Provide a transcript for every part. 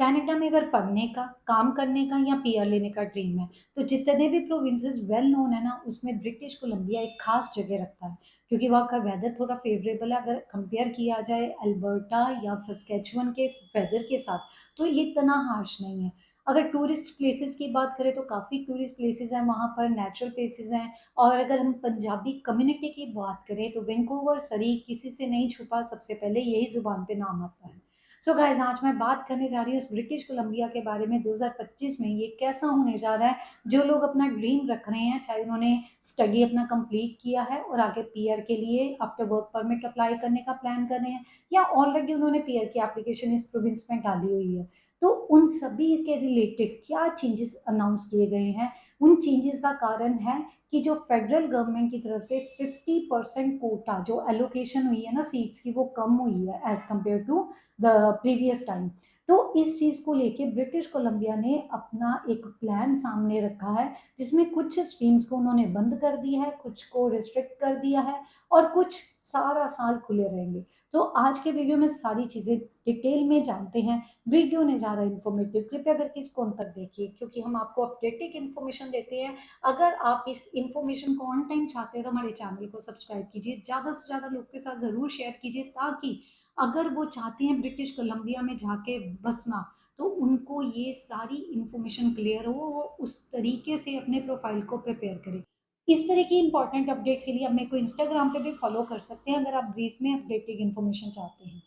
Canada में अगर पढ़ने का, काम करने का या पीआर लेने का ड्रीम है, तो जितने भी प्रोविंसेस वेल नोन है ना, उसमें ब्रिटिश कोलंबिया एक खास जगह रखता है, क्योंकि वहाँ का वेदर थोड़ा फेवरेबल है। अगर कंपेयर किया जाए अल्बर्टा या सस्केचुअन के वेदर के साथ, तो ये इतना हार्श नहीं है। अगर टूरिस्ट प्लेसेस की बात करें तो काफ़ी टूरिस्ट प्लेसेस हैं वहाँ पर, नेचुरल प्लेसेस हैं। और अगर हम पंजाबी कम्युनिटी की बात करें तो वैंकूवर सरी किसी से नहीं छुपा, सबसे पहले यही जुबान पे नाम आता है। सो गाइस, आज मैं बात करने जा रही हूँ उस ब्रिटिश कोलंबिया के बारे में। 2025 में ये कैसा होने जा रहा है। जो लोग अपना ड्रीम रख रहे हैं, चाहे उन्होंने स्टडी अपना कंप्लीट किया है और आगे पीआर के लिए आफ्टर वर्क परमिट अप्लाई करने का प्लान कर रहे हैं, या ऑलरेडी उन्होंने पीआर की एप्लीकेशन इस प्रोविंस में डाली हुई है, तो उन सभी के रिलेटेड क्या चेंजेस अनाउंस किए गए हैं। उन चेंजेस का कारण है कि जो फेडरल गवर्नमेंट की तरफ से 50% कोटा जो एलोकेशन हुई है ना सीट्स की, वो कम हुई है as compare to the previous time. तो इस चीज को लेके ब्रिटिश कोलंबिया ने अपना एक प्लान सामने रखा है, जिसमें कुछ स्ट्रीम्स को उन्होंने बंद कर दिया है, कुछ को रिस्ट्रिक्ट कर दिया है, और कुछ सारा साल खुले रहेंगे। तो आज के वीडियो में सारी चीजें डिटेल में जानते हैं। वीडियो ने ज्यादा इन्फॉर्मेटिव, कृपया करके इसको अंत तक देखिए, क्योंकि हम आपको अपडेटेड इन्फॉर्मेशन देते हैं। अगर आप इस इन्फॉर्मेशन को ऑन टाइम चाहते हैं तो हमारे चैनल को सब्सक्राइब कीजिए, ज्यादा से ज्यादा लोग के साथ जरूर शेयर कीजिए, ताकि अगर वो चाहते हैं ब्रिटिश कोलंबिया में जाके बसना, तो उनको ये सारी इंफॉर्मेशन क्लियर हो, वो उस तरीके से अपने प्रोफाइल को प्रिपेयर करें। इस तरह की इंपॉर्टेंट अपडेट्स के लिए आप मेरे को इंस्टाग्राम पे भी फॉलो कर सकते हैं, अगर आप ब्रीफ में अपडेटेड इन्फॉर्मेशन चाहते हैं।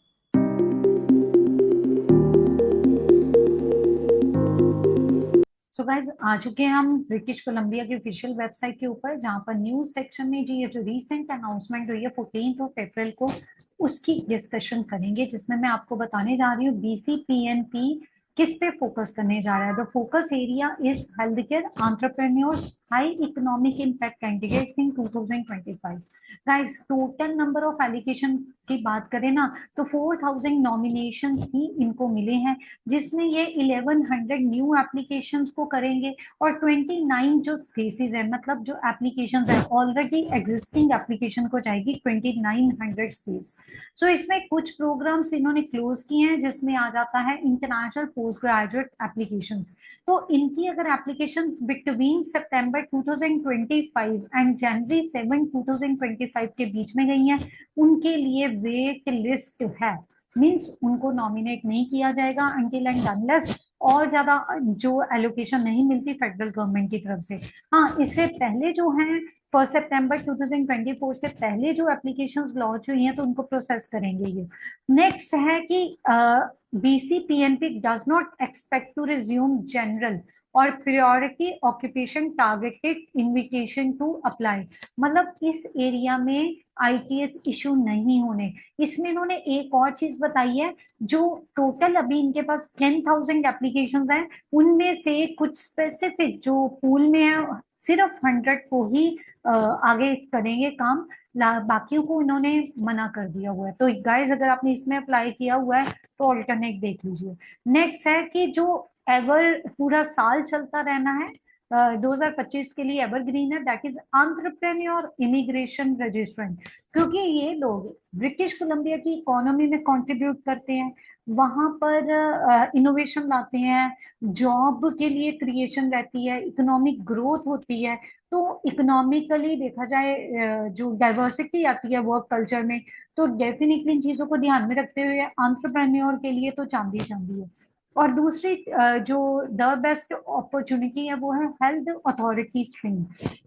सो गाइज, आ चुके हैं हम ब्रिटिश कोलंबिया की ऑफिशियल वेबसाइट के ऊपर, जहां पर न्यूज सेक्शन में जी ये जो रीसेंट अनाउंसमेंट हुई है 14 अप्रैल को, उसकी डिस्कशन करेंगे, जिसमें मैं आपको बताने जा रही हूँ बीसीपीएनपी किस पे फोकस करने जा रहा है। The focus area is health care entrepreneurs high economic impact candidates in 2025। Guys, total number of allegation की बात करें ना, तो 4000 नॉमिनेशन ही इनको मिले हैं, जिसमें ये 1100 न्यू एप्लीकेशंस को करेंगे, और 29 जो स्पेसिस है, मतलब जो एप्लीकेशंस है ऑलरेडी एग्जिस्टिंग एप्लीकेशन को जाएगी 2900 स्पेस। सो इसमें कुछ प्रोग्राम्स इन्होंने क्लोज किए हैं, जिसमें आ जाता है इंटरनेशनल पोस्ट ग्रेजुएट एप्लीकेशंस। तो इनकी अगर एप्लीकेशंस बिटवीन सितंबर 2025 एंड जनवरी 7 2025 के बीच में गई हैं, उनके लिए वेट लिस्ट है। मीन्स उनको नॉमिनेट नहीं किया जाएगा अंटिल एंड अनलेस और ज्यादा जो एलोकेशन नहीं मिलती फेडरल गवर्नमेंट की तरफ से। हाँ, इससे पहले जो है 1 सितंबर 2024 से पहले जो एप्लीकेशंस लॉन्च हुई हैं, तो उनको प्रोसेस करेंगे ये। नेक्स्ट है कि BCPNP does not expect to resume general और priority occupation targeted invitation to apply. मतलब इस एरिया में आईटीएस इशू नहीं होने। इसमें इन्होंने एक और चीज बताई है, जो टोटल अभी इनके पास 10,000 एप्लीकेशंस हैं, उनमें से कुछ स्पेसिफिक जो पूल में है, सिर्फ 100 को ही आगे करेंगे काम, बाकियों को इन्होंने मना कर दिया हुआ है। तो गाइज, अगर आपने इसमें अप्लाई किया हुआ है तो ऑल्टरनेट देख लीजिए। नेक्स्ट है कि जो एवर पूरा साल चलता रहना है, 2025 के लिए एवरग्रीन है, that is entrepreneur immigration registrant, क्योंकि ये लोग ब्रिटिश कोलंबिया की इकोनॉमी में कंट्रीब्यूट करते हैं, वहां पर इनोवेशन लाते हैं, जॉब के लिए क्रिएशन रहती है, इकोनॉमिक ग्रोथ होती है। तो इकोनॉमिकली देखा जाए, जो डाइवर्सिटी आती है वर्क कल्चर में, तो डेफिनेटली इन चीजों को ध्यान में रखते हुए एंटरप्रेन्योर के लिए तो चांदी चांदी है। और दूसरी जो द बेस्ट अपॉर्चुनिटी है, वो है health authority stream.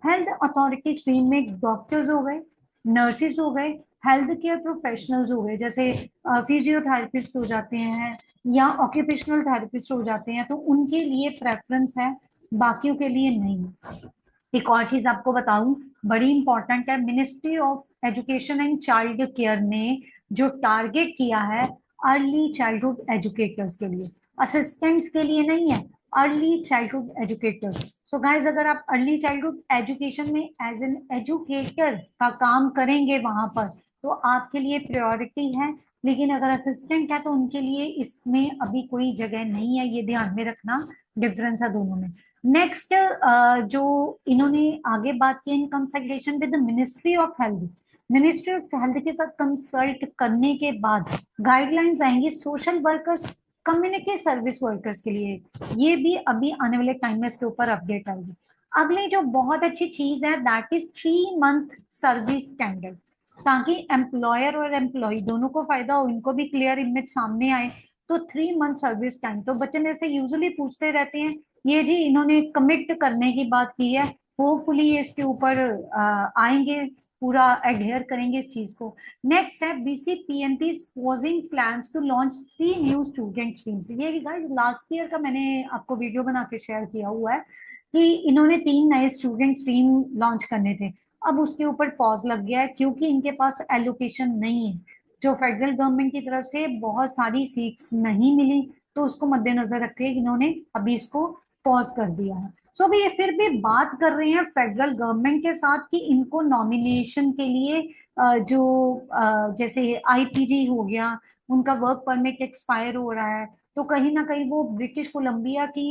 Health authority stream में डॉक्टर्स हो गए, नर्सिस हो गए, हेल्थ केयर प्रोफेशनल्स हो गए, जैसे फिजियोथेरेपिस्ट हो जाते हैं या ऑक्यूपेशनल थेरेपिस्ट हो जाते हैं, तो उनके लिए प्रेफरेंस है, बाकियों के लिए नहीं। एक और चीज आपको बताऊं, बड़ी इंपॉर्टेंट है, ministry of education and child care ने जो टारगेट किया है अर्ली चाइल्डहुड एजुकेटर्स के लिए, असिस्टेंट्स के लिए नहीं है, early childhood educators. So guys, अगर आप अर्ली चाइल्डहुड एजुकेशन में एज एन एजुकेटर का काम करेंगे वहां पर, तो आपके लिए प्रायोरिटी है। लेकिन अगर असिस्टेंट है तो उनके लिए इसमें अभी कोई जगह नहीं है, ये ध्यान में रखना, डिफरेंस है दोनों में। नेक्स्ट, जो इन्होंने आगे बात की, in consultation with the ministry of health, ministry of health के साथ कंसल्ट करने के बाद गाइडलाइंस आएंगी social workers community service workers के लिए, ये भी अभी आने वाले टाइम में इसके ऊपर अपडेट आएगी। अगली जो बहुत अच्छी चीज है that is 3 month service standard, ताकि एम्प्लॉयर और एम्प्लॉय दोनों को फायदा हो, इनको भी क्लियर इमेज सामने आए। तो 3 मंथ सर्विस टाइम, तो बच्चे मेरे से यूजुअली पूछते रहते हैं, ये जी इन्होंने कमिट करने की बात की है, होपफुली इसके ऊपर आएंगे, पूरा एडहेयर करेंगे इस चीज को। नेक्स्ट है BCPNP posing plans to launch 3 new student streams. ये गाइस लास्ट ईयर का मैंने आपको वीडियो बना के शेयर किया हुआ है कि इन्होंने 3 नए स्टूडेंट स्ट्रीम लॉन्च करने थे। अब उसके ऊपर पॉज लग गया है क्योंकि इनके पास एलोकेशन नहीं है, जो फेडरल गवर्नमेंट की तरफ से बहुत सारी सीट्स नहीं मिली, तो उसको मद्देनजर रखते इन्होंने अभी इसको पॉज कर दिया है। सो अभी ये फिर भी बात कर रहे हैं फेडरल गवर्नमेंट के साथ कि इनको नॉमिनेशन के लिए जो जैसे IPG हो गया, उनका वर्क परमिट एक्सपायर हो रहा है, तो कहीं ना कहीं वो ब्रिटिश कोलंबिया की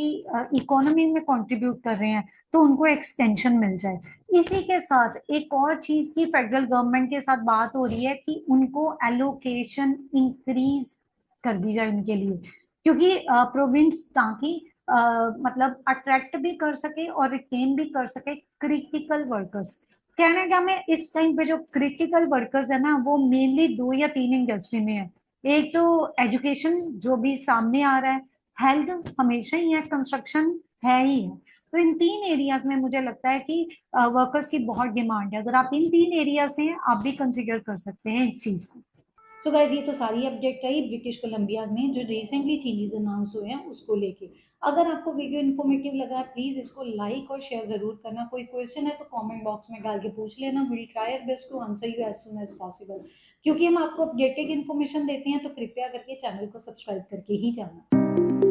इकोनॉमी में कंट्रीब्यूट कर रहे हैं, तो उनको एक्सटेंशन मिल जाए। इसी के साथ एक और चीज की फेडरल गवर्नमेंट के साथ बात हो रही है कि उनको एलोकेशन इंक्रीज कर दी जाए उनके लिए, क्योंकि प्रोविंस ताकि मतलब अट्रैक्ट भी कर सके और रिटेन भी कर सके क्रिटिकल वर्कर्स। कनाडा में इस टाइम पे जो क्रिटिकल वर्कर्स है ना, वो मेनली 2 या 3 इंडस्ट्री में है। एक तो एजुकेशन जो भी सामने आ रहा है, हेल्थ हमेशा ही है, कंस्ट्रक्शन है ही है। तो इन 3 एरियाज में मुझे लगता है कि वर्कर्स की बहुत डिमांड है। अगर आप इन 3 एरिया से हैं, आप भी कंसिडर कर सकते हैं इस चीज को। सो गाइज ये तो सारी अपडेट रही ब्रिटिश कोलंबिया में जो रिसेंटली चेंजेस अनाउंस हुए हैं उसको लेके। अगर आपको वीडियो इन्फॉर्मेटिव लगा है प्लीज इसको लाइक और शेयर जरूर करना। कोई क्वेश्चन है तो कमेंट बॉक्स में डाल के पूछ लेना, will try our best to answer you as soon as possible. क्योंकि हम आपको अपडेटेड इन्फॉर्मेशन देते हैं तो कृपया करके चैनल को सब्सक्राइब करके ही जाना।